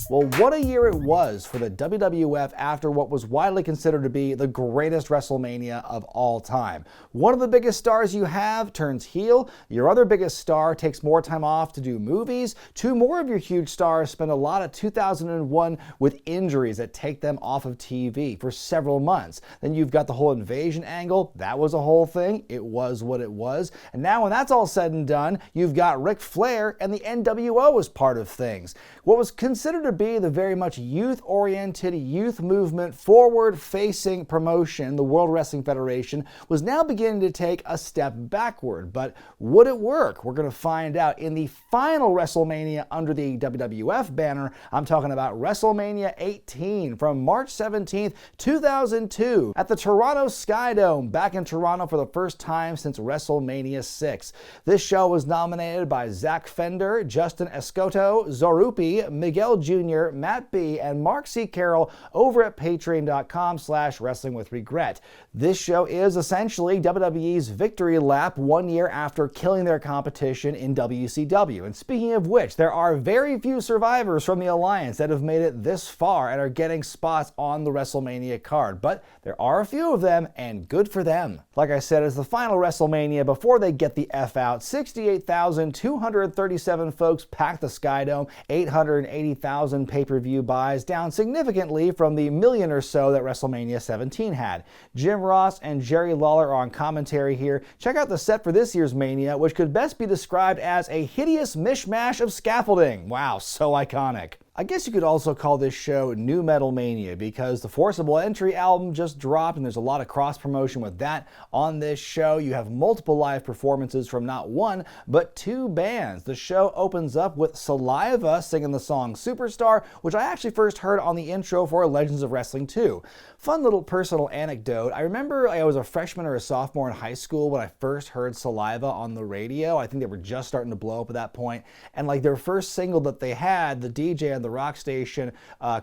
Well, what a year it was for the WWF after what was widely considered to be the greatest WrestleMania of all time. One of the biggest stars you have turns heel, your other biggest star takes more time off to do movies, two more of your huge stars spend a lot of 2001 with injuries that take them off of TV for several months. Then you've got the whole invasion angle, that was a whole thing, it was what it was. And now when that's all said and done, you've got Ric Flair and the NWO as part of things. What was considered to be the very much youth-oriented, youth movement, forward-facing promotion, the World Wrestling Federation, was now beginning to take a step backward. But would it work? We're going to find out in the final WrestleMania under the WWF banner. I'm talking about WrestleMania 18 from March 17th, 2002 at the Toronto Skydome, back in Toronto for the first time since WrestleMania 6. This show was nominated by Zach Fender, Justin Escoto, Zorupi, Miguel Jr., Matt B, and Mark C. Carroll over at patreon.com/wrestlingwithregret. This show is essentially WWE's victory lap 1 year after killing their competition in WCW. And speaking of which, there are very few survivors from the Alliance that have made it this far and are getting spots on the WrestleMania card. But there are a few of them, and good for them. Like I said, it's the final WrestleMania before they get the F out. 68,237 folks packed the Skydome, 880,000 pay-per-view buys, down significantly from the million or so that WrestleMania 17 had. Jim Ross and Jerry Lawler are on commentary here. Check out the set for this year's Mania, which could best be described as a hideous mishmash of scaffolding. Wow, so iconic. I guess you could also call this show New Metal Mania because the Forcible Entry album just dropped and there's a lot of cross-promotion with that on this show. You have multiple live performances from not one, but two bands. The show opens up with Saliva singing the song Superstar, which I actually first heard on the intro for Legends of Wrestling 2. Fun little personal anecdote. I remember I was a freshman or a sophomore in high school when I first heard Saliva on the radio. I think they were just starting to blow up at that point. And like their first single that they had, the DJ on the rock station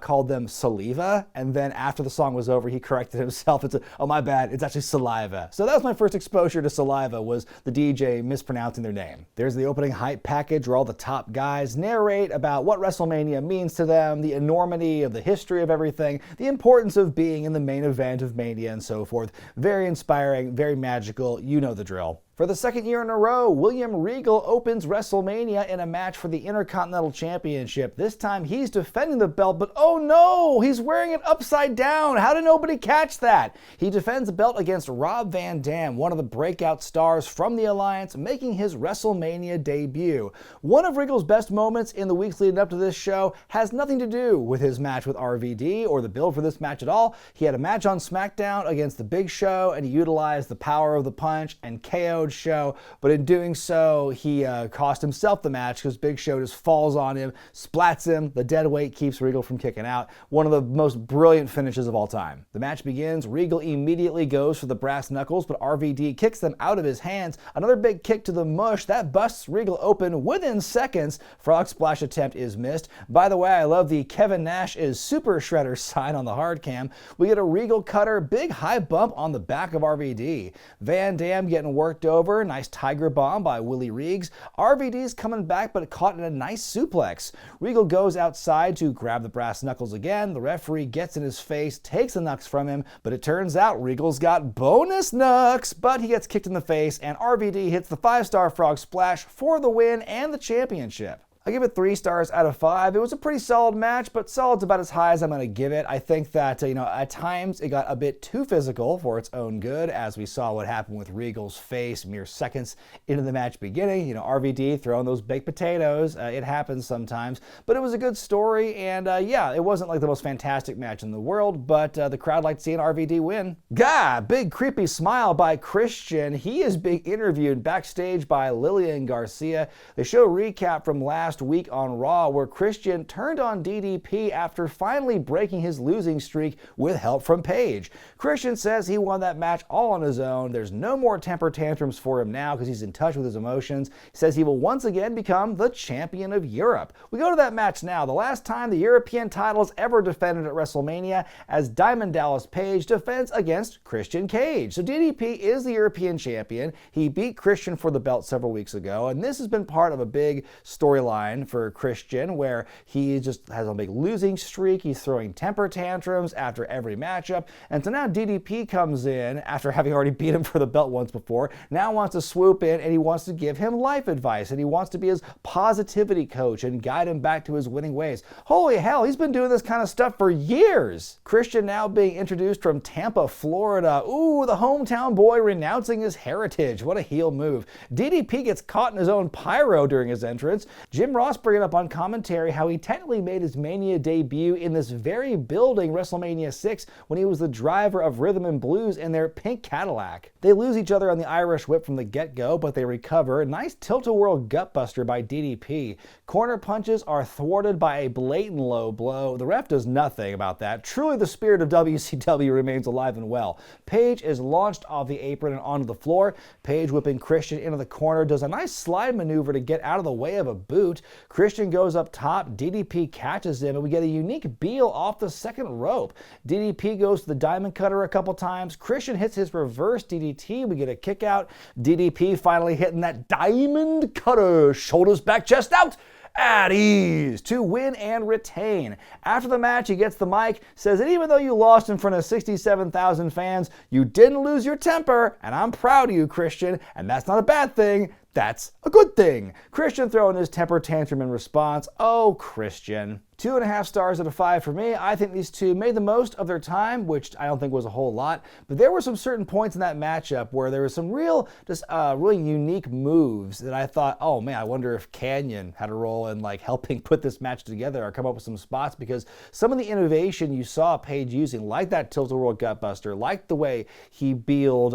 called them Saliva, and then after the song was over he corrected himself and said, oh my bad, it's actually Saliva. So that was my first exposure to Saliva, was the DJ mispronouncing their name. There's the opening hype package where all the top guys narrate about what WrestleMania means to them, the enormity of the history of everything, the importance of being in the main event of Mania and so forth. Very inspiring, very magical, you know the drill. For the second year in a row, William Regal opens WrestleMania in a match for the Intercontinental Championship. This time he's defending the belt, but oh no, he's wearing it upside down. How did nobody catch that? He defends the belt against Rob Van Dam, one of the breakout stars from the Alliance, making his WrestleMania debut. One of Regal's best moments in the weeks leading up to this show has nothing to do with his match with RVD or the build for this match at all. He had a match on SmackDown against the Big Show, and he utilized the power of the punch and KO'd Show, but in doing so, he cost himself the match because Big Show just falls on him, splats him, the dead weight keeps Regal from kicking out. One of the most brilliant finishes of all time. The match begins, Regal immediately goes for the brass knuckles, but RVD kicks them out of his hands. Another big kick to the mush, that busts Regal open within seconds. Frog splash attempt is missed. By the way, I love the Kevin Nash is Super Shredder sign on the hard cam. We get a Regal cutter, big high bump on the back of RVD. Van Dam getting worked over. Nice tiger bomb by Willie Reegs. RVD's coming back but caught in a nice suplex. Regal goes outside to grab the brass knuckles again. The referee gets in his face, takes the knucks from him, but it turns out Regal's got bonus knucks, but he gets kicked in the face and RVD hits the 5-star frog splash for the win and the championship. I give it 3 stars out of 5. It was a pretty solid match, but solid's about as high as I'm going to give it. I think that, at times it got a bit too physical for its own good, as we saw what happened with Regal's face mere seconds into the match beginning. RVD throwing those baked potatoes. It happens sometimes, but it was a good story, and yeah, it wasn't like the most fantastic match in the world, but the crowd liked seeing RVD win. Gah! Big creepy smile by Christian. He is being interviewed backstage by Lillian Garcia. The show recap from last week on Raw, where Christian turned on DDP after finally breaking his losing streak with help from Paige. Christian says he won that match all on his own. There's no more temper tantrums for him now because he's in touch with his emotions. He says he will once again become the champion of Europe. We go to that match now. The last time the European title is ever defended at WrestleMania, as Diamond Dallas Page defends against Christian Cage. So DDP is the European champion. He beat Christian for the belt several weeks ago, and this has been part of a big storyline storyline for Christian where he just has a big losing streak. He's throwing temper tantrums after every matchup. And so now DDP comes in after having already beat him for the belt once before, now wants to swoop in and he wants to give him life advice and he wants to be his positivity coach and guide him back to his winning ways. Holy hell, he's been doing this kind of stuff for years. Christian now being introduced from Tampa, Florida. Ooh, the hometown boy renouncing his heritage. What a heel move. DDP gets caught in his own pyro during his entrance. Jim Ross bringing up on commentary how he technically made his Mania debut in this very building, WrestleMania 6, when he was the driver of Rhythm and Blues in their pink Cadillac. They lose each other on the Irish Whip from the get-go, but they recover. Nice tilt-a-whirl gutbuster by DDP. Corner punches are thwarted by a blatant low blow. The ref does nothing about that. Truly the spirit of WCW remains alive and well. Paige is launched off the apron and onto the floor. Paige whipping Christian into the corner, does a nice slide maneuver to get out of the way of a boot. Christian goes up top, DDP catches him, and we get a unique Beal off the second rope. DDP goes to the Diamond Cutter a couple times. Christian hits his reverse DDT. We get a kick out. DDP finally hitting that Diamond Cutter. Shoulders back, chest out. At ease to win and retain. After the match, he gets the mic, says that even though you lost in front of 67,000 fans, you didn't lose your temper, and I'm proud of you, Christian, and that's not a bad thing. That's a good thing. Christian throwing his temper tantrum in response. Oh, Christian. 2.5 stars out of 5 for me. I think these two made the most of their time, which I don't think was a whole lot, but there were some certain points in that matchup where there was some really unique moves that I thought, oh man, I wonder if Canyon had a role in like helping put this match together or come up with some spots, because some of the innovation you saw Paige using, like that tilt-a-whirl gutbuster, like the way he bealed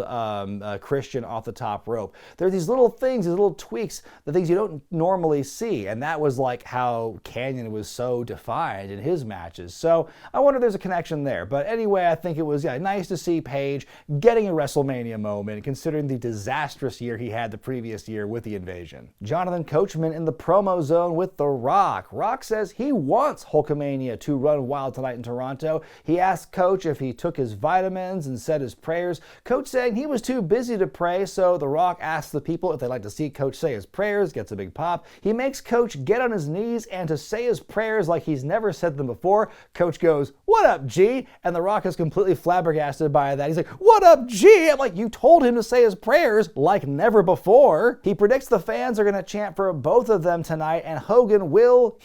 Christian off the top rope. There are these little things, these little tweaks, the things you don't normally see, and that was like how Canyon was so defined in his matches. So I wonder if there's a connection there. But anyway, I think it was nice to see Paige getting a WrestleMania moment, considering the disastrous year he had the previous year with the invasion. Jonathan Coachman in the promo zone with The Rock. Rock says he wants Hulkamania to run wild tonight in Toronto. He asked Coach if he took his vitamins and said his prayers. Coach saying he was too busy to pray, so The Rock asks the people if they'd like to see Coach say his prayers, gets a big pop. He makes Coach get on his knees and to say his prayers like he's never said them before. Coach goes, "What up, G?" And The Rock is completely flabbergasted by that. He's like, "What up, G?" I'm like, you told him to say his prayers like never before. He predicts the fans are going to chant for both of them tonight, and Hogan will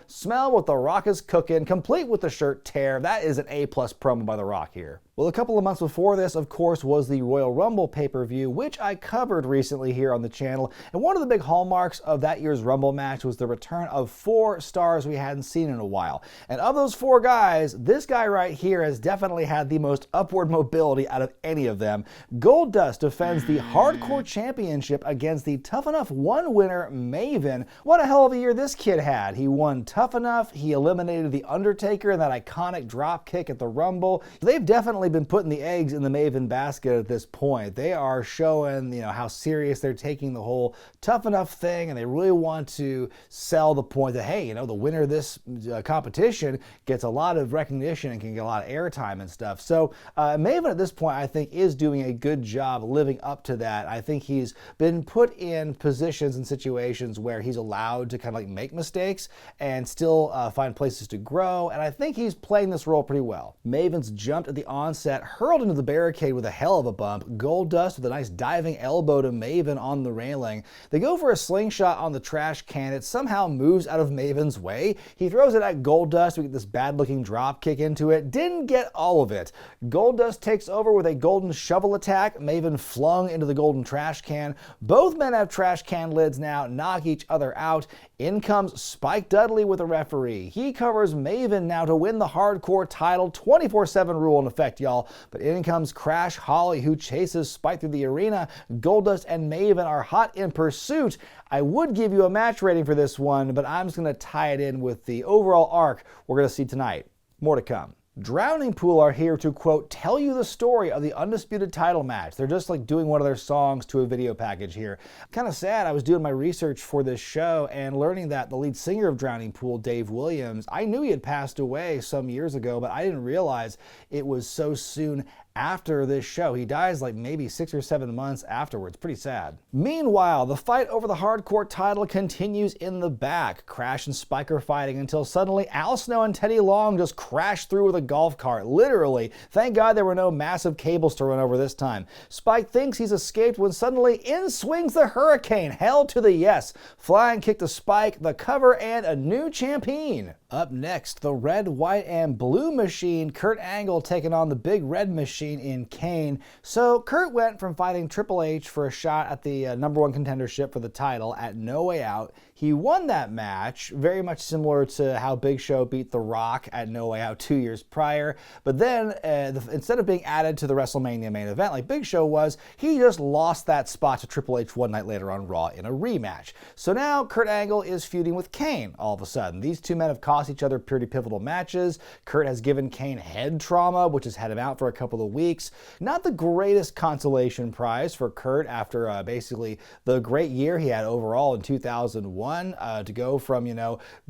smell what The Rock is cooking, complete with the shirt tear. That is an A+ promo by The Rock here. Well, a couple of months before this, of course, was the Royal Rumble pay-per-view, which I covered recently here on the channel. And one of the big hallmarks of that year's Rumble match was the return of 4 stars we hadn't seen in a while. And of those 4 guys, this guy right here has definitely had the most upward mobility out of any of them. Goldust defends the Hardcore Championship against the Tough Enough 1 winner, Maven. What a hell of a year this kid had. He won Tough Enough, he eliminated the Undertaker in that iconic drop kick at the Rumble. They've definitely been putting the eggs in the Maven basket at this point. They are showing, how serious they're taking the whole Tough Enough thing, and they really want to sell the point that, hey, the winner of this competition gets a lot of recognition and can get a lot of airtime and stuff. So Maven at this point, I think, is doing a good job living up to that. I think he's been put in positions and situations where he's allowed to kind of like make mistakes and still find places to grow, and I think he's playing this role pretty well. Maven's jumped at the onset, hurled into the barricade with a hell of a bump. Goldust with a nice diving elbow to Maven on the railing. They go for a slingshot on the trash can. It somehow moves out of Maven's way. He throws it at Goldust. We get this bad-looking drop kick into it. Didn't get all of it. Goldust takes over with a golden shovel attack. Maven flung into the golden trash can. Both men have trash can lids now, knock each other out. In comes Spike Dudley with a referee. He covers Maven now to win the Hardcore title. 24/7 rule in effect, y'all. But in comes Crash Holly, who chases Spike through the arena. Goldust and Maven are hot in pursuit. I would give you a match rating for this one, but I'm just going to tie it in with the overall arc we're going to see tonight. More to come. Drowning Pool are here to, quote, tell you the story of the Undisputed title match. They're just like doing one of their songs to a video package here. Kind of sad. I was doing my research for this show and learning that the lead singer of Drowning Pool, Dave Williams, I knew he had passed away some years ago, but I didn't realize it was so soon after this show. He dies like maybe 6 or 7 months afterwards. Pretty sad. Meanwhile, the fight over the hardcore title continues in the back. Crash and Spike are fighting until suddenly Al Snow and Teddy Long just crash through with a golf cart. Literally. Thank God there were no massive cables to run over this time. Spike thinks he's escaped when suddenly in swings the Hurricane. Hell to the yes. Flying kick to Spike, the cover, and a new champion. Up next, the red, white, and blue machine. Kurt Angle taking on the big red machine in Kane. So Kurt went from fighting Triple H for a shot at the #1 contendership for the title at No Way Out. He won that match, very much similar to how Big Show beat The Rock at No Way Out 2 years prior. But then, instead of being added to the WrestleMania main event like Big Show was, he just lost that spot to Triple H one night later on Raw in a rematch. So now Kurt Angle is feuding with Kane all of a sudden. These two men have cost each other pretty pivotal matches. Kurt has given Kane head trauma, which has had him out for a couple of weeks. Not the greatest consolation prize for Kurt after basically the great year he had overall in 2001. To go from,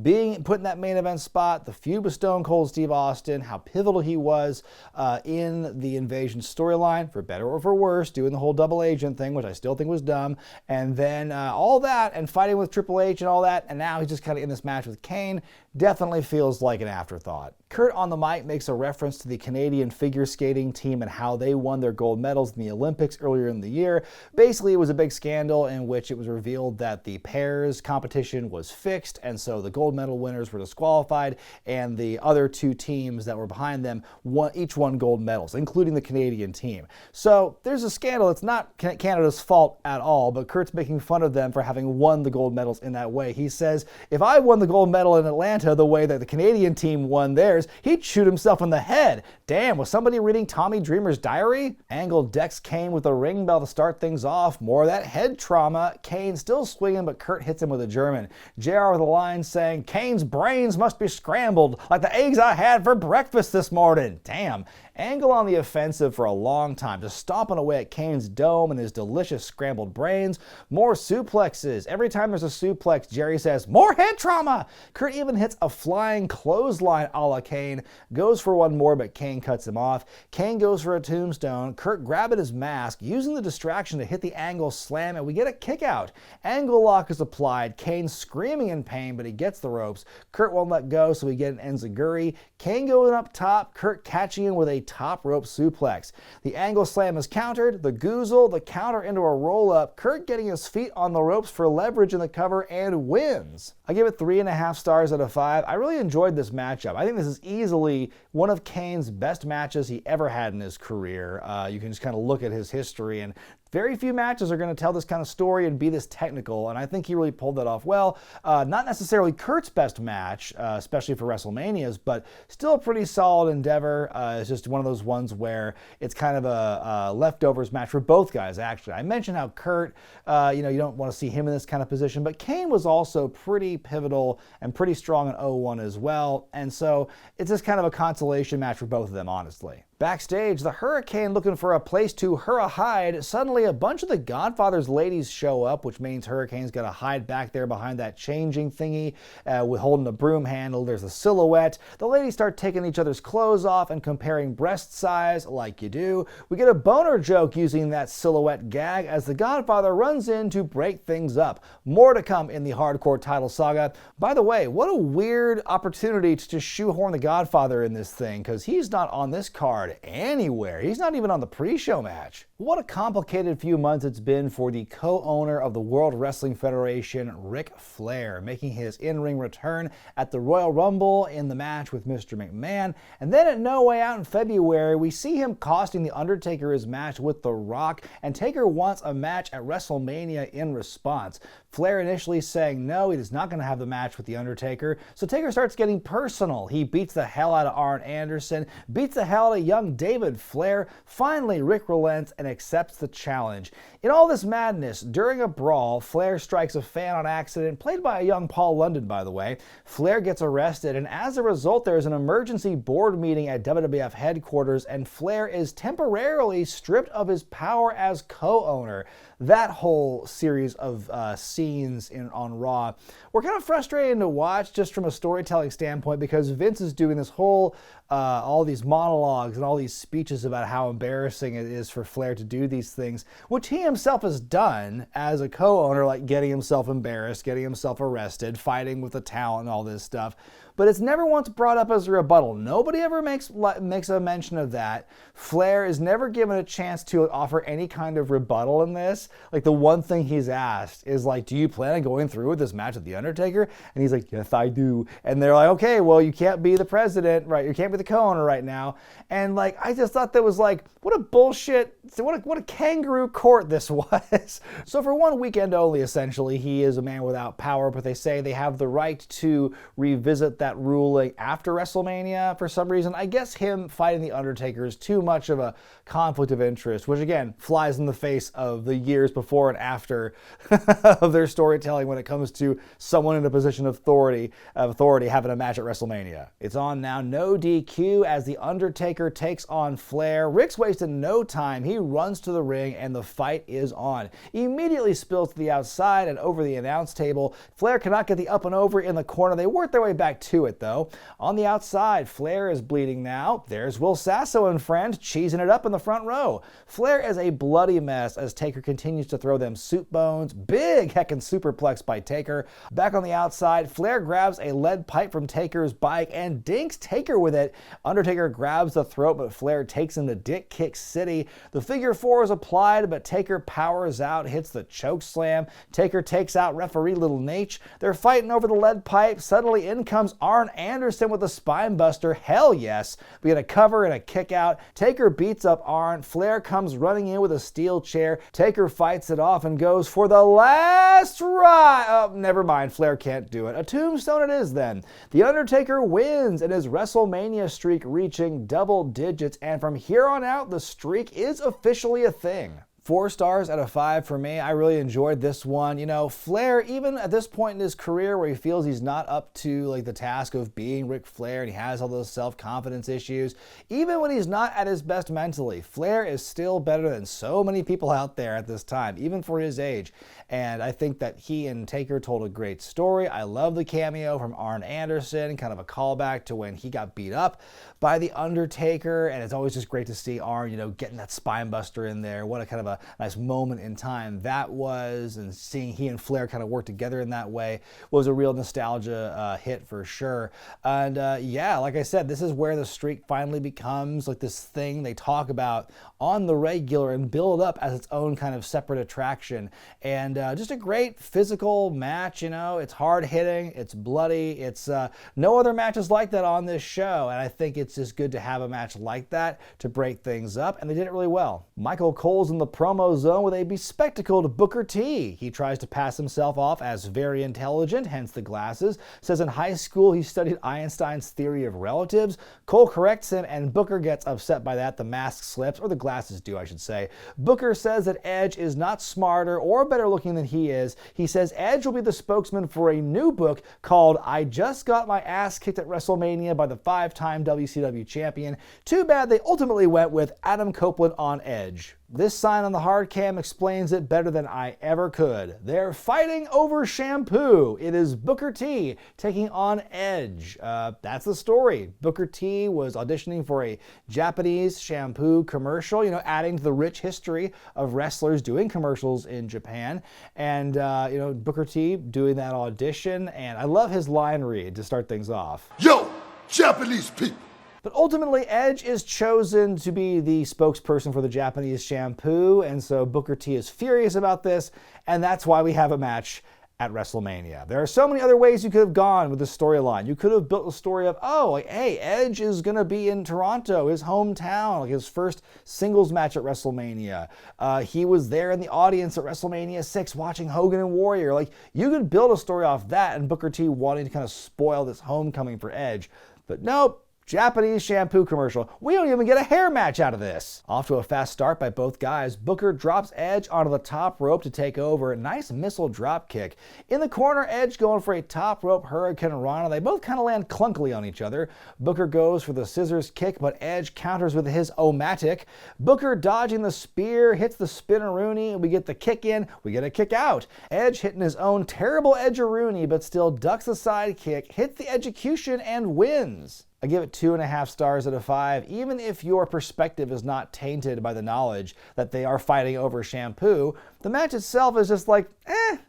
being put in that main event spot, the feud with Stone Cold Steve Austin, how pivotal he was in the Invasion storyline, for better or for worse, doing the whole double agent thing, which I still think was dumb, and then all that, and fighting with Triple H and all that, and now he's just kind of in this match with Kane. Definitely feels like an afterthought. Kurt on the mic makes a reference to the Canadian figure skating team and how they won their gold medals in the Olympics earlier in the year. Basically, it was a big scandal in which it was revealed that the pairs competition was fixed, and so the gold medal winners were disqualified, and the other two teams that were behind them each won gold medals, including the Canadian team. So there's a scandal. It's not Canada's fault at all, but Kurt's making fun of them for having won the gold medals in that way. He says, if I won the gold medal in Atlanta the way that the Canadian team won theirs, he'd shoot himself in the head. Damn, was somebody reading Tommy Dreamer's diary? Angle decks Kane with a ring bell to start things off. More of that head trauma. Kane still swinging, but Kurt hits him with a German. JR with a line saying, Kane's brains must be scrambled like the eggs I had for breakfast this morning. Damn. Angle on the offensive for a long time, just stomping away at Kane's dome and his delicious scrambled brains. More suplexes. Every time there's a suplex, Jerry says, more head trauma. Kurt even hits a flying clothesline a la Kane. Goes for one more, but Kane cuts him off. Kane goes for a tombstone. Kurt grabbing his mask, using the distraction to hit the Angle slam, and we get a kick out. Angle lock is applied. Kane screaming in pain, but he gets the ropes. Kurt won't let go, so we get an enziguri. Kane going up top, Kurt catching him with a top rope suplex. The Angle slam is countered, the goozle, the counter into a roll-up, Kurt getting his feet on the ropes for leverage in the cover and wins. I give it 3.5 stars out of 5. I really enjoyed this matchup. I think this is easily one of Kane's best matches he ever had in his career. You can just kind of look at his history, and very few matches are going to tell this kind of story and be this technical, and I think he really pulled that off well. Not necessarily Kurt's best match, especially for WrestleManias, but still a pretty solid endeavor. It's just one of those ones where it's kind of a leftovers match for both guys, actually. I mentioned how Kurt, you don't want to see him in this kind of position, but Kane was also pretty pivotal and pretty strong in 01 as well, and so it's just kind of a consolation match for both of them, honestly. Backstage, the Hurricane looking for a place to hide. Suddenly, a bunch of the Godfather's ladies show up, which means Hurricane's got to hide back there behind that changing thingy with holding a broom handle. There's a silhouette. The ladies start taking each other's clothes off and comparing breast size like you do. We get a boner joke using that silhouette gag as the Godfather runs in to break things up. More to come in the hardcore title saga. By the way, what a weird opportunity to just shoehorn the Godfather in this thing, because he's not on this card anywhere. He's not even on the pre-show match. What a complicated few months it's been for the co-owner of the World Wrestling Federation, Ric Flair, making his in-ring return at the Royal Rumble in the match with Mr. McMahon. And then at No Way Out in February, we see him costing The Undertaker his match with The Rock, and Taker wants a match at WrestleMania in response. Flair initially saying no, he is not going to have the match with The Undertaker, so Taker starts getting personal. He beats the hell out of Arn Anderson, beats the hell out of young David Flair. Finally, Rick relents, and and accepts the challenge. In all this madness, during a brawl, Flair strikes a fan on accident, played by a young Paul London, by the way. Flair gets arrested, and as a result, there's an emergency board meeting at WWF headquarters, and Flair is temporarily stripped of his power as co-owner. That whole series of scenes on Raw were kind of frustrating to watch just from a storytelling standpoint, because Vince is doing this whole, all these monologues and all these speeches about how embarrassing it is for Flair to do these things, which he himself has done as a co-owner, like getting himself embarrassed, getting himself arrested, fighting with the talent and all this stuff. But it's never once brought up as a rebuttal. Nobody ever makes a mention of that. Flair is never given a chance to offer any kind of rebuttal in this. Like, the one thing he's asked is like, do you plan on going through with this match with The Undertaker? And he's like, yes, I do. And they're like, okay, well, you can't be the president, right? You can't be the co-owner right now. And like, I just thought that was like, what a bullshit, what a kangaroo court this was. So for one weekend only, essentially, he is a man without power, but they say they have the right to revisit that ruling after WrestleMania for some reason. I guess him fighting The Undertaker is too much of a conflict of interest, which again flies in the face of the years before and after of their storytelling when it comes to someone in a position of authority having a match at WrestleMania. It's on now, no DQ, as The Undertaker takes on Flair. Rick's wasted no time. He runs to the ring and the fight is on. He immediately spills to the outside and over the announce table. Flair cannot get the up and over in the corner. They work their way back to it though. On the outside, Flair is bleeding now. There's Will Sasso and friend cheesing it up in the front row. Flair is a bloody mess as Taker continues to throw them soup bones. Big heckin' superplex by Taker. Back on the outside, Flair grabs a lead pipe from Taker's bike and dinks Taker with it. Undertaker grabs the throat, but Flair takes him to Dick Kick City. The figure four is applied, but Taker powers out, hits the choke slam. Taker takes out referee Little Nate. They're fighting over the lead pipe. Suddenly in comes Arn Anderson with a spine buster. Hell yes. We get a cover and a kick out. Taker beats up Arn. Flair comes running in with a steel chair. Taker fights it off and goes for the last ride. Oh, never mind. Flair can't do it. A tombstone it is then. The Undertaker wins and his WrestleMania streak reaching double digits, and from here on out, the streak is officially a thing. 4 stars out of 5 for me. I really enjoyed this one. You know, Flair, even at this point in his career where he feels he's not up to like the task of being Ric Flair and he has all those self-confidence issues, even when he's not at his best mentally, Flair is still better than so many people out there at this time, even for his age. And I think that he and Taker told a great story. I love the cameo from Arn Anderson, kind of a callback to when he got beat up by The Undertaker. And it's always just great to see Arn, you know, getting that spine buster in there. What a kind of a nice moment in time that was. And seeing he and Flair kind of work together in that way was a real nostalgia hit for sure. And yeah, like I said, this is where the streak finally becomes like this thing they talk about on the regular and build up as its own kind of separate attraction. And just a great physical match, you know. It's hard hitting, it's bloody, it's no other matches like that on this show, and I think it's just good to have a match like that to break things up, and they did it really well. Michael Cole's in the promo zone with a bespectacled Booker T. He tries to pass himself off as very intelligent, hence the glasses. Says in high school he studied Einstein's theory of relatives. Cole corrects him, and Booker gets upset by that. The mask slips, or the glasses do, I should say. Booker says that Edge is not smarter or better looking than he is. He says Edge will be the spokesman for a new book called I Just Got My Ass Kicked at WrestleMania by the 5-time WCW champion. Too bad they ultimately went with Adam Copeland on Edge. This sign on the hard cam explains it better than I ever could. They're fighting over shampoo. It is Booker T taking on Edge. That's the story. Booker T was auditioning for a Japanese shampoo commercial, you know, adding to the rich history of wrestlers doing commercials in Japan. And, you know, Booker T doing that audition. And I love his line read to start things off. Yo, Japanese people. But ultimately, Edge is chosen to be the spokesperson for the Japanese shampoo, and so Booker T is furious about this, and that's why we have a match at WrestleMania. There are so many other ways you could have gone with the storyline. You could have built a story of, oh, like, hey, Edge is going to be in Toronto, his hometown, like his first singles match at WrestleMania. He was there in the audience at WrestleMania 6 watching Hogan and Warrior. Like, you could build a story off that and Booker T wanting to kind of spoil this homecoming for Edge. But nope. Japanese shampoo commercial. We don't even get a hair match out of this. Off to a fast start by both guys. Booker drops Edge onto the top rope to take over. Nice missile drop kick. In the corner, Edge going for a top rope Hurricane Rana. They both kind of land clunkily on each other. Booker goes for the scissors kick, but Edge counters with his O-matic. Booker dodging the spear, hits the spinneroonie. We get the kick in, we get a kick out. Edge hitting his own terrible edgeroonie, but still ducks the side kick, hits the execution, and wins. I give it 2.5 stars out of 5, even if your perspective is not tainted by the knowledge that they are fighting over shampoo. The match itself is just like,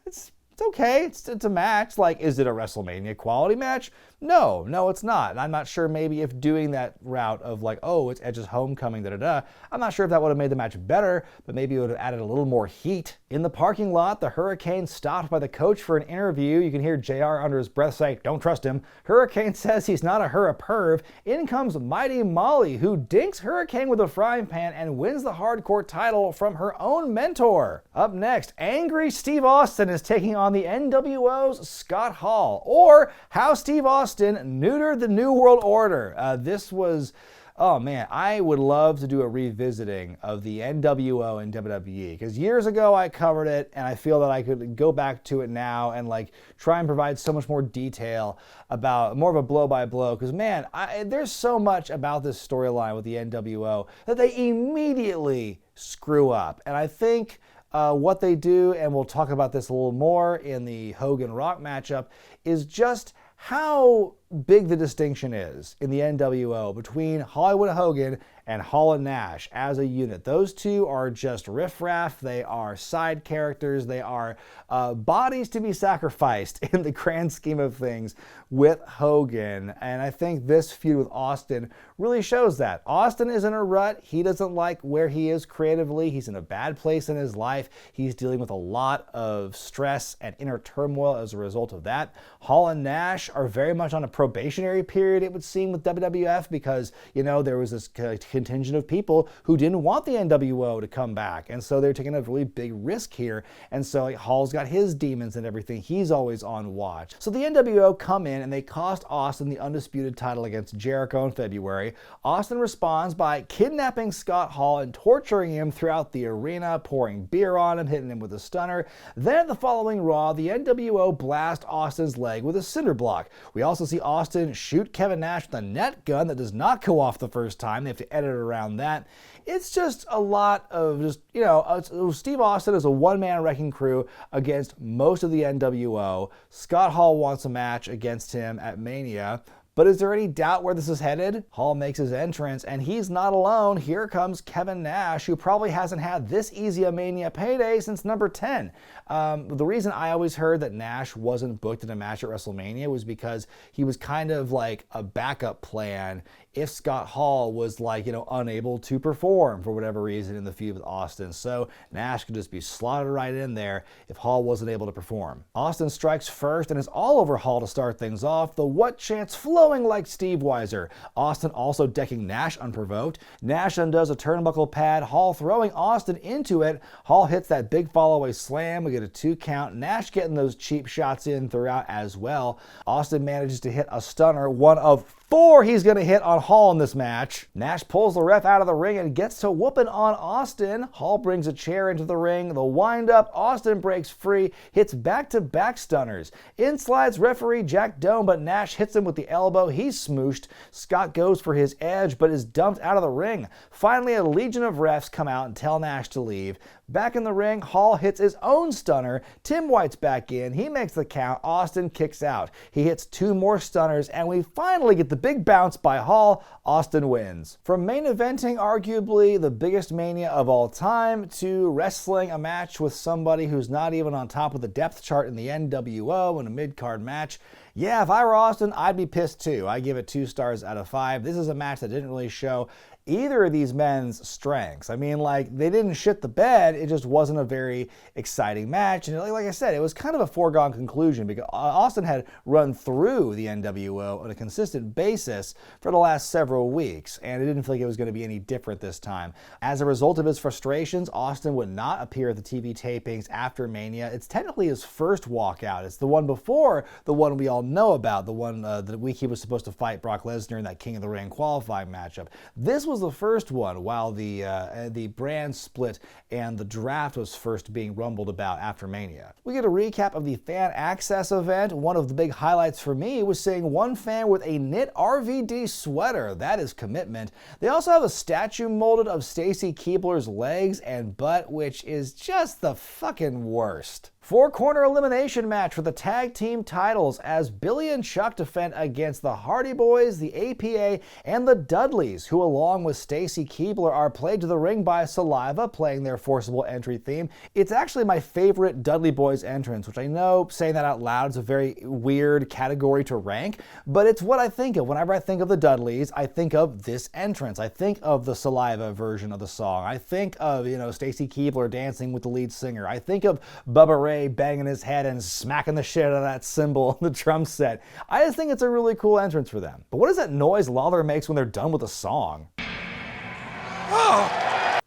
it's okay. It's a match. Like, is it a WrestleMania quality match? No, it's not. And I'm not sure maybe if doing that route of like, oh, it's Edge's homecoming, I'm not sure if that would have made the match better, but maybe it would have added a little more heat. In the parking lot, the Hurricane stopped by the coach for an interview. You can hear JR under his breath say, don't trust him. Hurricane says he's not a Hurra-perv. In comes Mighty Molly, who dinks Hurricane with a frying pan and wins the hardcore title from her own mentor. Up next, angry Steve Austin is taking on the NWO's Scott Hall, or how Steve Austin neutered the New World Order. This was, oh man, I would love to do a revisiting of the NWO and WWE, because years ago I covered it, and I feel that I could go back to it now and like try and provide so much more detail about more of a blow by blow, because man, there's so much about this storyline with the NWO that they immediately screw up. And I think what they do, and we'll talk about this a little more in the Hogan Rock matchup, is just how big the distinction is in the NWO between Hollywood Hogan and Hall Nash as a unit. Those two are just riffraff. They are side characters. They are bodies to be sacrificed in the grand scheme of things with Hogan. And I think this feud with Austin really shows that. Austin is in a rut. He doesn't like where he is creatively. He's in a bad place in his life. He's dealing with a lot of stress and inner turmoil as a result of that. Hall and Nash are very much on a probationary period, it would seem, with WWF, because, you know, there was this contingent of people who didn't want the NWO to come back. And so they're taking a really big risk here. And so like, Hall's got his demons and everything. He's always on watch. So the NWO come in and they cost Austin the Undisputed title against Jericho in February. Austin responds by kidnapping Scott Hall and torturing him throughout the arena, pouring beer on him, hitting him with a stunner. Then the following Raw, the NWO blast Austin's leg with a cinder block. We also see Austin shoot Kevin Nash with a net gun that does not go off the first time. They have to edit around that. It's just a lot of just, you know, Steve Austin is a one-man wrecking crew against most of the NWO. Scott Hall wants a match against him at Mania. But is there any doubt where this is headed? Hall makes his entrance, and he's not alone. Here comes Kevin Nash, who probably hasn't had this easy a Mania payday since number 10. The reason I always heard that Nash wasn't booked in a match at WrestleMania was because he was kind of like a backup plan if Scott Hall was like, you know, unable to perform for whatever reason in the feud with Austin. So Nash could just be slotted right in there if Hall wasn't able to perform. Austin strikes first and is all over Hall to start things off. The what chants flowing like Steve Weiser. Austin also decking Nash unprovoked. Nash undoes a turnbuckle pad. Hall throwing Austin into it. Hall hits that big fall-away slam. We get a 2 count. Nash getting those cheap shots in throughout as well. Austin manages to hit a stunner, one of 4 he's going to hit on Hall in this match. Nash pulls the ref out of the ring and gets to whooping on Austin. Hall brings a chair into the ring. The wind-up, Austin breaks free, hits back-to-back stunners. In slides referee Jack Doan, but Nash hits him with the elbow. He's smooshed. Scott goes for his edge, but is dumped out of the ring. Finally, a legion of refs come out and tell Nash to leave. Back in the ring, Hall hits his own stunner. Tim White's back in. He makes the count. Austin kicks out. He hits 2 more stunners, and we finally get the big bounce by Hall. Austin wins. From main eventing arguably the biggest Mania of all time to wrestling a match with somebody who's not even on top of the depth chart in the NWO in a mid-card match, yeah, if I were Austin, I'd be pissed too. I give it 2 stars out of 5. This is a match that didn't really show either of these men's strengths. I mean, like, they didn't shit the bed, it just wasn't a very exciting match. And like I said, it was kind of a foregone conclusion because Austin had run through the NWO on a consistent basis for the last several weeks, and it didn't feel like it was going to be any different this time. As a result of his frustrations, Austin would not appear at the TV tapings after Mania. It's technically his first walkout. It's the one before the one we all know about, the one the week he was supposed to fight Brock Lesnar in that King of the Ring qualifying matchup. This was the first one while the brand split and the draft was first being rumbled about after Mania. We get a recap of the Fan Axxess event. One of the big highlights for me was seeing one fan with a knit RVD sweater. That is commitment. They also have a statue molded of Stacy Keibler's legs and butt, which is just the fucking worst. Four-corner elimination match for the tag team titles as Billy and Chuck defend against the Hardy Boys, the APA, and the Dudleys, who along with Stacy Keibler are played to the ring by Saliva, playing their forcible entry theme. It's actually my favorite Dudley Boys entrance, which I know, saying that out loud, is a very weird category to rank, but it's what I think of. Whenever I think of the Dudleys, I think of this entrance. I think of the Saliva version of the song. I think of, Stacy Keibler dancing with the lead singer. I think of Bubba Ray banging his head and smacking the shit out of that cymbal on the drum set. I just think it's a really cool entrance for them. But what is that noise Lawler makes when they're done with a song? Oh!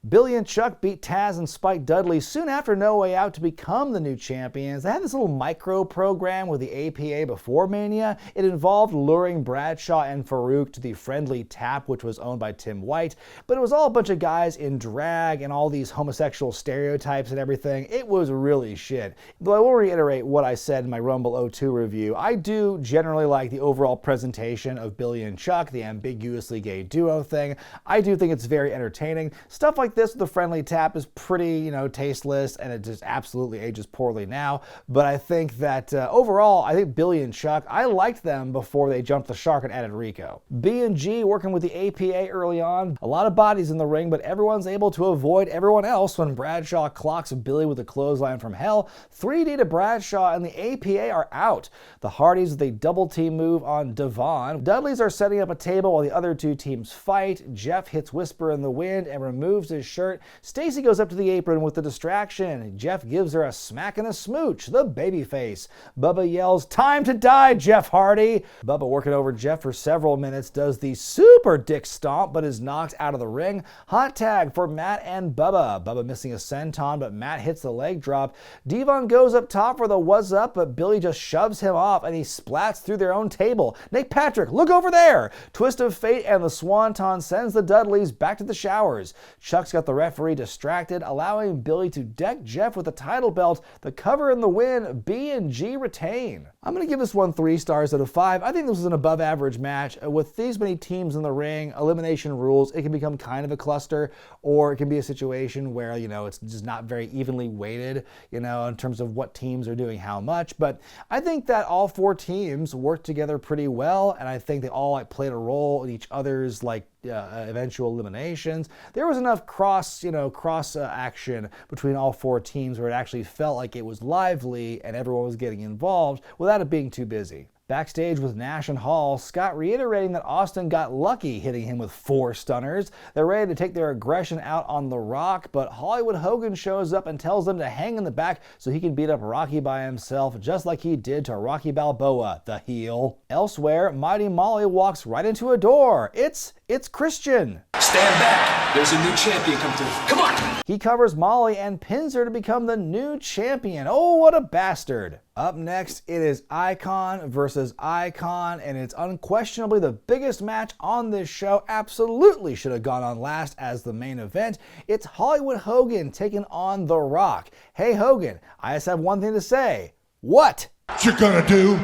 Billy and Chuck beat Taz and Spike Dudley soon after No Way Out to become the new champions. They had this little micro program with the APA before Mania. It involved luring Bradshaw and Farouk to the Friendly Tap, which was owned by Tim White, but it was all a bunch of guys in drag and all these homosexual stereotypes and everything. It was really shit. Though I will reiterate what I said in my Rumble 02 review. I do generally like the overall presentation of Billy and Chuck, the ambiguously gay duo thing. I do think it's very entertaining. Stuff like this with the Friendly Tap is pretty, tasteless, and it just absolutely ages poorly now. But I think that overall, I think Billy and Chuck, I liked them before they jumped the shark and added Rico. B&G working with the APA early on. A lot of bodies in the ring, but everyone's able to avoid everyone else when Bradshaw clocks Billy with a clothesline from hell. 3D to Bradshaw, and the APA are out. The Hardys with a double team move on Devon. Dudleys are setting up a table while the other two teams fight. Jeff hits Whisper in the wind and removes his shirt. Stacy goes up to the apron with the distraction. Jeff gives her a smack and a smooch, the babyface. Bubba yells, "Time to die, Jeff Hardy!" Bubba, working over Jeff for several minutes, does the super dick stomp, but is knocked out of the ring. Hot tag for Matt and Bubba. Bubba missing a senton, but Matt hits the leg drop. Devon goes up top for the what's up, but Billy just shoves him off, and he splats through their own table. Nick Patrick, look over there! Twist of fate, and the Swanton sends the Dudleys back to the showers. Chuck's got the referee distracted, allowing Billy to deck Jeff with the title belt. The cover and the win, B&G retain. I'm going to give this one 3 stars out of 5. I think this was an above average match. With these many teams in the ring, elimination rules, it can become kind of a cluster, or it can be a situation where, it's just not very evenly weighted, in terms of what teams are doing how much. But I think that all 4 teams worked together pretty well, and I think they all played a role in each other's eventual eliminations. There was enough cross action between all 4 teams where it actually felt like it was lively and everyone was getting involved without it being too busy. Backstage with Nash and Hall, Scott reiterating that Austin got lucky hitting him with 4 stunners. They're ready to take their aggression out on The Rock, but Hollywood Hogan shows up and tells them to hang in the back so he can beat up Rocky by himself, just like he did to Rocky Balboa, the heel. Elsewhere, Mighty Molly walks right into a door. It's Christian. Stand back. There's a new champion come through. Come on. He covers Molly and pins her to become the new champion. Oh, what a bastard. Up next, it is Icon versus Icon, and it's unquestionably the biggest match on this show. Absolutely should have gone on last as the main event. It's Hollywood Hogan taking on The Rock. Hey, Hogan, I just have one thing to say. What you gonna do?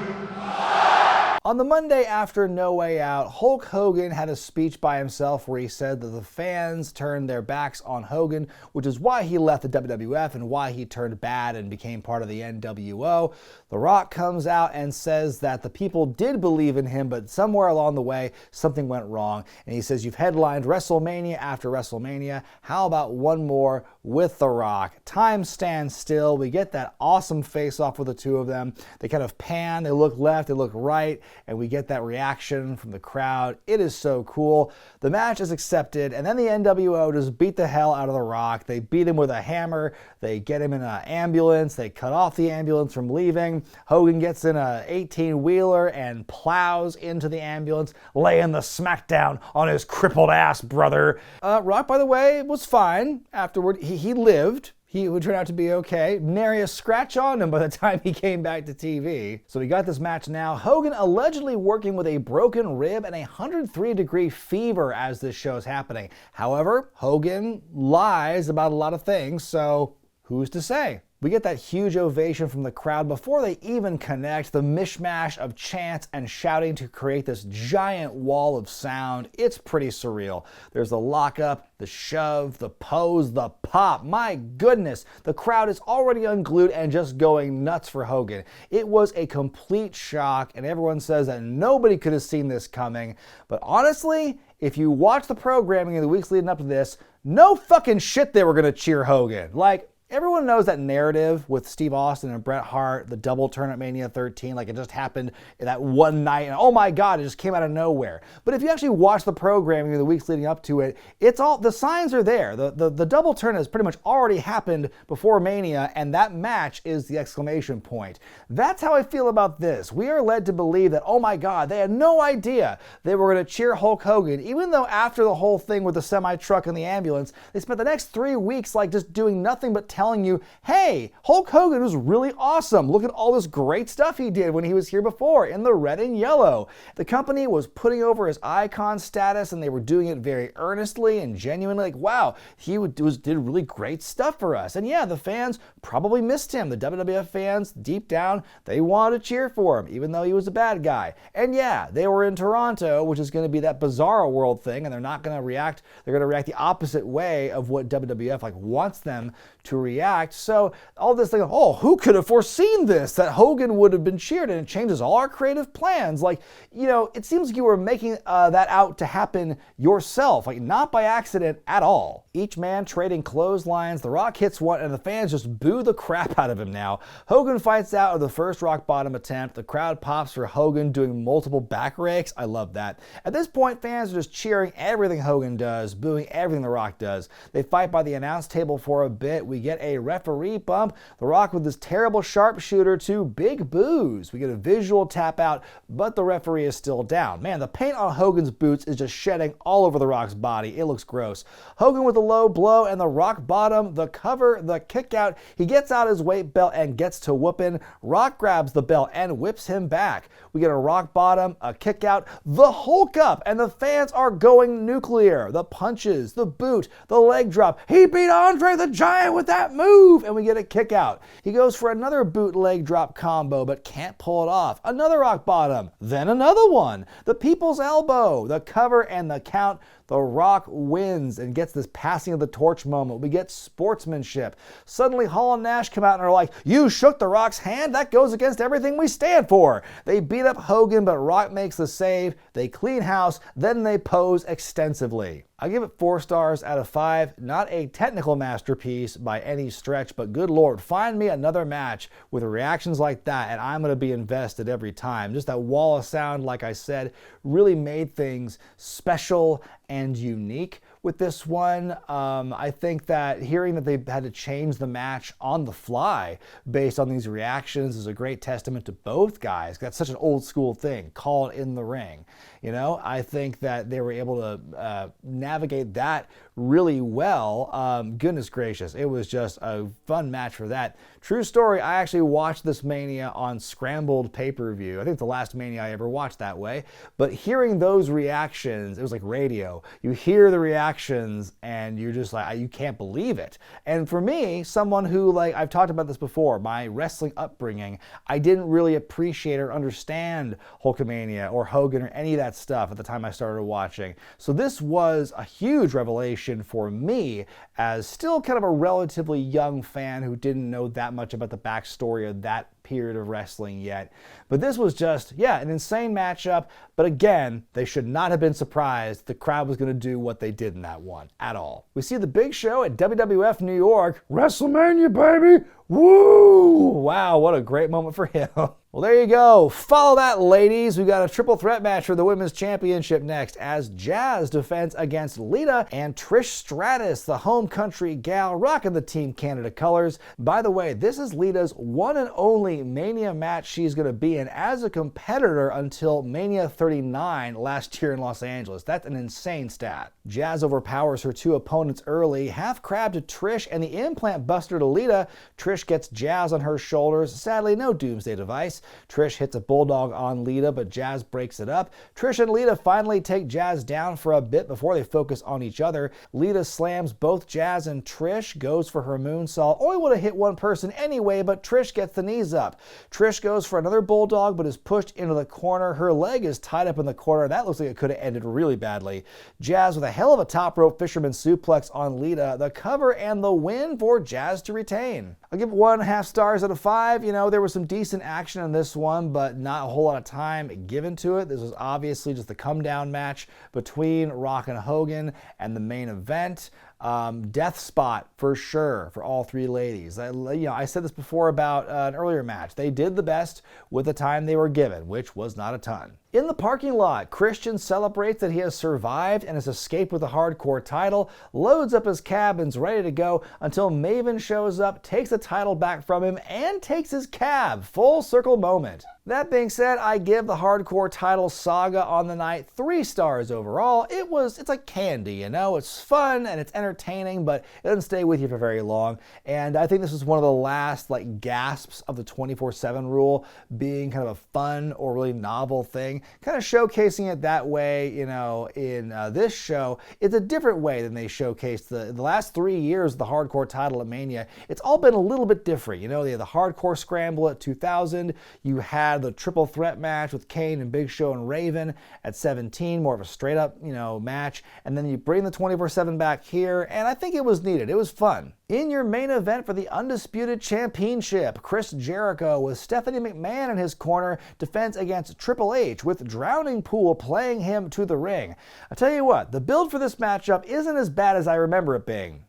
On the Monday after No Way Out, Hulk Hogan had a speech by himself where he said that the fans turned their backs on Hogan, which is why he left the WWF and why he turned bad and became part of the NWO. The Rock comes out and says that the people did believe in him, but somewhere along the way, something went wrong. And he says, you've headlined WrestleMania after WrestleMania. How about one more with The Rock? Time stands still. We get that awesome face-off with the two of them. They kind of pan, they look left, they look right. and we get that reaction from the crowd. It is so cool. The match is accepted, and then the NWO just beat the hell out of The Rock. They beat him with a hammer. They get him in an ambulance. They cut off the ambulance from leaving. Hogan gets in a 18-wheeler and plows into the ambulance, laying the smackdown on his crippled ass, brother. Rock, by the way, was fine afterward. He lived. He would turn out to be okay. Nary a scratch on him by the time he came back to TV. So we got this match now. Hogan allegedly working with a broken rib and a 103-degree fever as this show is happening. However, Hogan lies about a lot of things, so who's to say? We get that huge ovation from the crowd before they even connect, the mishmash of chants and shouting to create this giant wall of sound. It's pretty surreal. There's the lockup, the shove, the pose, the pop. My goodness, the crowd is already unglued and just going nuts for Hogan. It was a complete shock, and everyone says that nobody could have seen this coming. But honestly, if you watch the programming in the weeks leading up to this, no fucking shit they were gonna cheer Hogan. Like, everyone knows that narrative with Steve Austin and Bret Hart, the double turn at Mania 13, like it just happened that one night, and oh my God, it just came out of nowhere. But if you actually watch the programming in the weeks leading up to it, it's all, the signs are there. The double turn has pretty much already happened before Mania, and that match is the exclamation point. That's how I feel about this. We are led to believe that, oh my God, they had no idea they were going to cheer Hulk Hogan, even though after the whole thing with the semi-truck and the ambulance, they spent the next 3 weeks like just doing nothing but telling you, hey, Hulk Hogan was really awesome. Look at all this great stuff he did when he was here before in the red and yellow. The company was putting over his icon status, and they were doing it very earnestly and genuinely, like, wow, he did really great stuff for us. And yeah, the fans probably missed him. The WWF fans, deep down, they wanted to cheer for him, even though he was a bad guy. And yeah, they were in Toronto, which is going to be that bizarro world thing, and they're not going to react. They're going to react the opposite way of what WWF wants them to react. So all this thing, oh, who could have foreseen this, that Hogan would have been cheered, and it changes all our creative plans. Like, you know, it seems like you were making that out to happen yourself, like not by accident at all. Each man trading clotheslines. The Rock hits one, and the fans just boo the crap out of him now. Hogan fights out of the first rock bottom attempt. The crowd pops for Hogan doing multiple back rakes. I love that. At this point, fans are just cheering everything Hogan does, booing everything The Rock does. They fight by the announce table for a bit. We get a referee bump. The Rock with this terrible sharpshooter to big boos. We get a visual tap out, but the referee is still down. Man, the paint on Hogan's boots is just shedding all over The Rock's body. It looks gross. Hogan with a low blow and the Rock bottom, the cover, the kick out. He gets out his weight belt and gets to whooping. Rock grabs the belt and whips him back. We get a Rock bottom, a kick out, the Hulk up, and the fans are going nuclear. The punches, the boot, the leg drop. He beat Andre the Giant with that move, and we get a kick out. He goes for another boot leg drop combo, but can't pull it off. Another Rock bottom, then another one. The people's elbow, the cover, and the count. The Rock wins and gets this passing of the torch moment. We get sportsmanship. Suddenly, Hall Nash come out and are like, you shook The Rock's hand? That goes against everything we stand for. They beat up Hogan, but Rock makes the save. They clean house, then they pose extensively. I give it 4 stars out of 5. Not a technical masterpiece by any stretch, but good Lord, find me another match with reactions like that, and I'm going to be invested every time. Just that wall of sound, like I said, really made things special and unique with this one. I think that hearing that they had to change the match on the fly based on these reactions is a great testament to both guys. That's such an old school thing, call it in the ring. You know, I think that they were able to navigate that really well. Goodness gracious, it was just a fun match for that. True story, I actually watched this Mania on scrambled pay-per-view. I think the last Mania I ever watched that way. But hearing those reactions, it was like radio. You hear the reactions and you're just like, you can't believe it. And for me, someone who, like, I've talked about this before, my wrestling upbringing, I didn't really appreciate or understand Hulkamania or Hogan or any of that stuff at the time I started watching. So this was a huge revelation for me as still kind of a relatively young fan who didn't know that much about the backstory of that period of wrestling yet. But this was just, yeah, an insane matchup. But again, they should not have been surprised the crowd was going to do what they did in that one at all. We see the Big Show at WWF New York. Wrestlemania, baby! Woo! Wow, what a great moment for him. Well, there you go. Follow that, ladies. We got a triple threat match for the Women's Championship next as Jazz defends against Lita and Trish Stratus, the home country gal rocking the Team Canada colors. By the way, this is Lita's one and only Mania match she's going to be in as a competitor until Mania 39 last year in Los Angeles. That's an insane stat. Jazz overpowers her two opponents early, half crab to Trish and the implant buster to Lita. Trish gets Jazz on her shoulders. Sadly, no doomsday device. Trish hits a bulldog on Lita, but Jazz breaks it up. Trish and Lita finally take Jazz down for a bit before they focus on each other. Lita slams both Jazz and Trish, goes for her moonsault. Only would have hit one person anyway, but Trish gets the knees up. Trish goes for another bulldog, but is pushed into the corner. Her leg is tied up in the corner. That looks like it could have ended really badly. Jazz with a hell of a top rope fisherman suplex on Lita. The cover and the win for Jazz to retain. I'll give it 1.5 stars out of 5. You know, there was some decent action in this one, but not a whole lot of time given to it. This was obviously just the come down match between Rock and Hogan and the main event. Death spot for sure for all three ladies. I said this before about an earlier match. They did the best with the time they were given, which was not a ton. In the parking lot, Christian celebrates that he has survived and has escaped with the hardcore title, loads up his cab and's ready to go until Maven shows up, takes the title back from him, and takes his cab. Full circle moment. That being said, I give the hardcore title saga on the night 3 stars overall. It's like candy, you know? It's fun and it's entertaining, but it doesn't stay with you for very long. And I think this is one of the last gasps of the 24/7 rule being kind of a fun or really novel thing. Kind of showcasing it that way, you know, in this show. It's a different way than they showcased the last 3 years of the hardcore title at Mania. It's all been a little bit different. You know, they had the hardcore scramble at 2000. You had the triple threat match with Kane and Big Show and Raven at 17, more of a straight up, you know, match. And then you bring the 24/7 back here, and I think it was needed. It was fun. In your main event for the Undisputed Championship, Chris Jericho with Stephanie McMahon in his corner defends against Triple H with Drowning Pool playing him to the ring. I tell you what, the build for this matchup isn't as bad as I remember it being.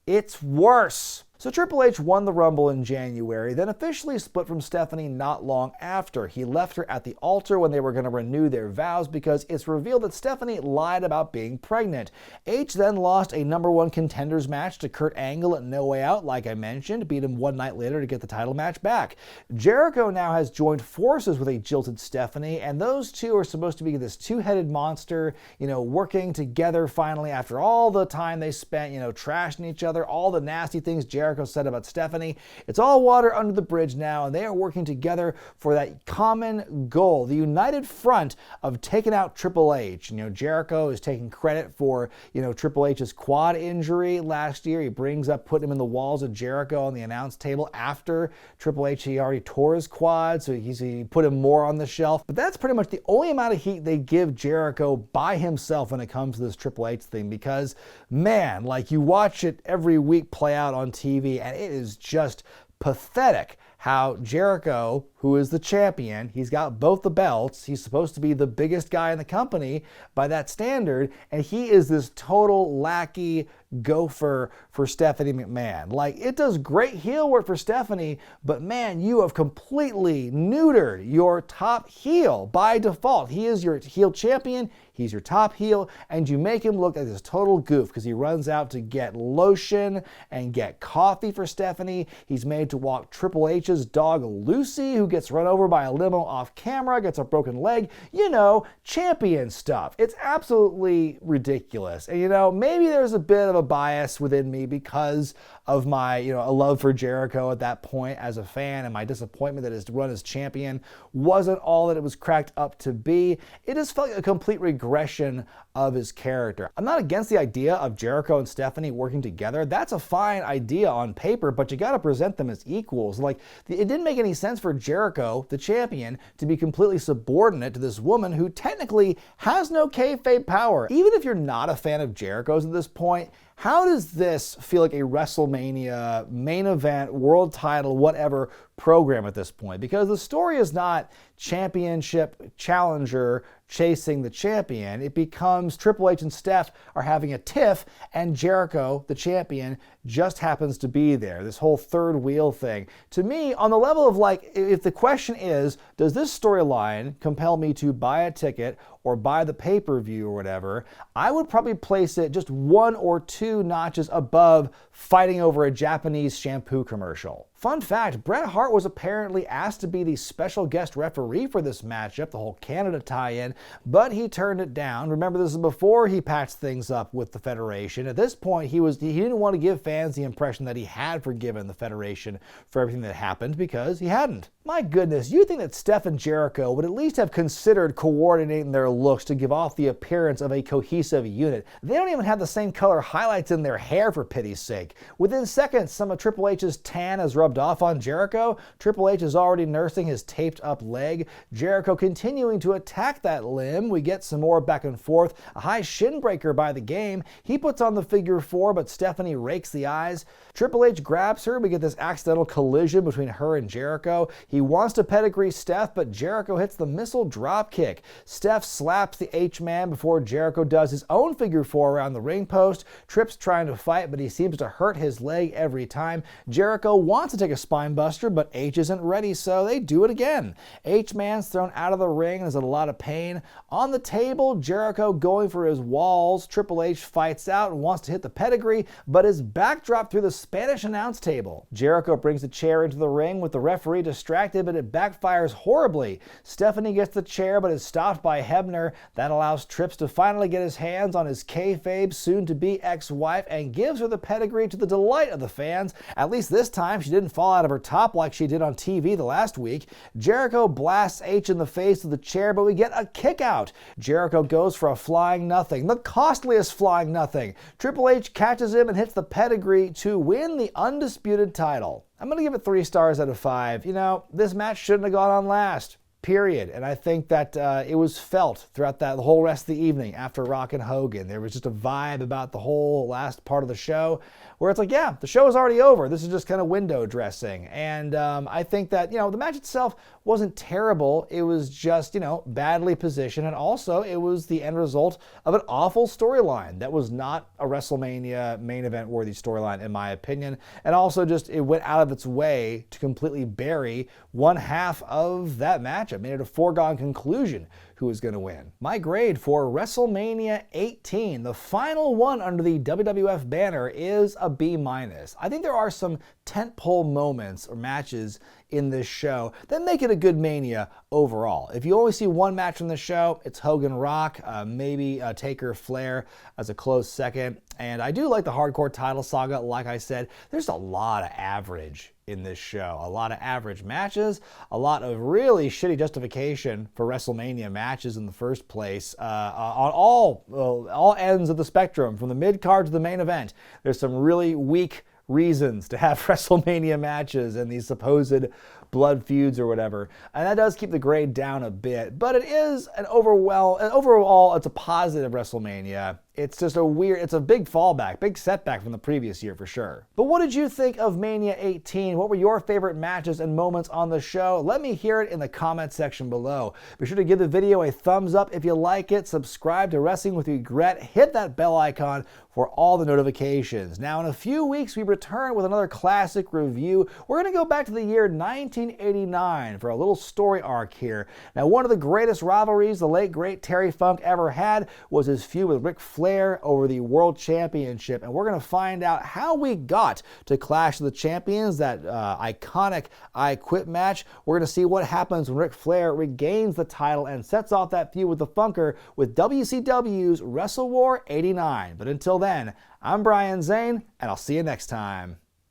It's worse. So Triple H won the Rumble in January, then officially split from Stephanie not long after. He left her at the altar when they were going to renew their vows because it's revealed that Stephanie lied about being pregnant. H then lost a #1 contenders match to Kurt Angle at No Way Out, like I mentioned, beat him one night later to get the title match back. Jericho now has joined forces with a jilted Stephanie, and those two are supposed to be this two-headed monster, you know, working together finally after all the time they spent, you know, trashing each other, all the nasty things Jericho said about Stephanie. It's all water under the bridge now, and they are working together for that common goal, the united front of taking out Triple H. You know, Jericho is taking credit for, you know, Triple H's quad injury last year. He brings up putting him in the walls of Jericho on the announce table after Triple H, he already tore his quad, so he put him more on the shelf. But that's pretty much the only amount of heat they give Jericho by himself when it comes to this Triple H thing, because, man, you watch it every week play out on TV, and it is just pathetic how Jericho, who is the champion, he's got both the belts, he's supposed to be the biggest guy in the company by that standard, and he is this total lackey gopher for Stephanie McMahon. It does great heel work for Stephanie, but man, you have completely neutered your top heel by default. He is your heel champion, he's your top heel, and you make him look like this total goof because he runs out to get lotion and get coffee for Stephanie. He's made to walk Triple H's dog Lucy, who gets run over by a limo off camera, gets a broken leg, you know, champion stuff. It's absolutely ridiculous. And, you know, maybe there's a bit of a bias within me because of my, you know, a love for Jericho at that point as a fan, and my disappointment that his run as champion wasn't all that it was cracked up to be. It just felt like a complete regression of his character. I'm not against the idea of Jericho and Stephanie working together. That's a fine idea on paper, but you got to present them as equals. It didn't make any sense for Jericho, the champion, to be completely subordinate to this woman who technically has no kayfabe power. Even if you're not a fan of Jericho's at this point, How does this feel like a WrestleMania main event, world title, whatever program at this point? Because the story is not championship challenger chasing the champion. It becomes Triple H and Steph are having a tiff, and Jericho, the champion, just happens to be there. This whole third wheel thing. To me, on the level of like, if the question is, does this storyline compel me to buy a ticket or buy the pay-per-view or whatever, I would probably place it just 1 or 2 notches above fighting over a Japanese shampoo commercial. Fun fact, Bret Hart was apparently asked to be the special guest referee for this matchup, the whole Canada tie-in, but he turned it down. Remember, this is before he patched things up with the Federation. At this point, he didn't want to give fans the impression that he had forgiven the Federation for everything that happened, because he hadn't. My goodness, you'd think that Steph and Jericho would at least have considered coordinating their looks to give off the appearance of a cohesive unit. They don't even have the same color highlights in their hair, for pity's sake. Within seconds, some of Triple H's tan has rubbed off on Jericho. Triple H is already nursing his taped up leg. Jericho continuing to attack that limb. We get some more back and forth. A high shin breaker by the game. He puts on the figure 4, but Stephanie rakes the eyes. Triple H grabs her. We get this accidental collision between her and Jericho. He wants to pedigree Steph, but Jericho hits the missile drop kick. Steph slaps the H-Man before Jericho does his own figure 4 around the ring post. Tripp's trying to fight, but he seems to hurt his leg every time. Jericho wants to take a spine buster, but H isn't ready, so they do it again. H-Man's thrown out of the ring and is in a lot of pain. On the table, Jericho going for his walls. Triple H fights out and wants to hit the pedigree, but is backdropped through the Spanish announce table. Jericho brings the chair into the ring with the referee distracted, but it backfires horribly. Stephanie gets the chair, but is stopped by Hebner. That allows Trips to finally get his hands on his kayfabe soon-to-be ex-wife and gives her the pedigree to the delight of the fans. At least this time, she didn't fall out of her top like she did on TV the last week. Jericho blasts H in the face with the chair, but we get a kick out. Jericho goes for a flying nothing, the costliest flying nothing. Triple H catches him and hits the pedigree to win the Undisputed title. I'm going to give it 3 stars out of 5. You know, this match shouldn't have gone on last. Period. And I think that it was felt throughout the whole rest of the evening after Rock and Hogan. There was just a vibe about the whole last part of the show where it's like, yeah, the show is already over. This is just kind of window dressing. And I think that, the match itself wasn't terrible. It was just, badly positioned. And also it was the end result of an awful storyline that was not a WrestleMania main event worthy storyline, in my opinion. And also just it went out of its way to completely bury one half of that match. It made it a foregone conclusion who was going to win. My grade for WrestleMania 18, the final one under the WWF banner, is a B-. I think there are some tentpole moments or matches in this show that make it a good Mania overall. If you only see one match from the show, it's Hogan Rock, maybe Taker Flair as a close second. And I do like the hardcore title saga. Like I said, there's a lot of average in this show. A lot of average matches, a lot of really shitty justification for WrestleMania matches in the first place. On all ends of the spectrum, from the mid-card to the main event, there's some really weak reasons to have WrestleMania matches and these supposed blood feuds or whatever. And that does keep the grade down a bit, but it is overall, it's a positive WrestleMania. It's just it's a big fallback, big setback from the previous year for sure. But what did you think of Mania 18? What were your favorite matches and moments on the show? Let me hear it in the comment section below. Be sure to give the video a thumbs up if you like it, subscribe to Wrestling with Wregret, hit that bell icon for all the notifications. Now in a few weeks we return with another classic review. We're going to go back to the year 1989 for a little story arc here. Now one of the greatest rivalries the late great Terry Funk ever had was his feud with Ric Flair over the World Championship, and we're going to find out how we got to Clash of the Champions, that iconic I Quit match. We're going to see what happens when Ric Flair regains the title and sets off that feud with the Funker with WCW's Wrestle War 89. But until then, I'm Brian Zane, and I'll see you next time.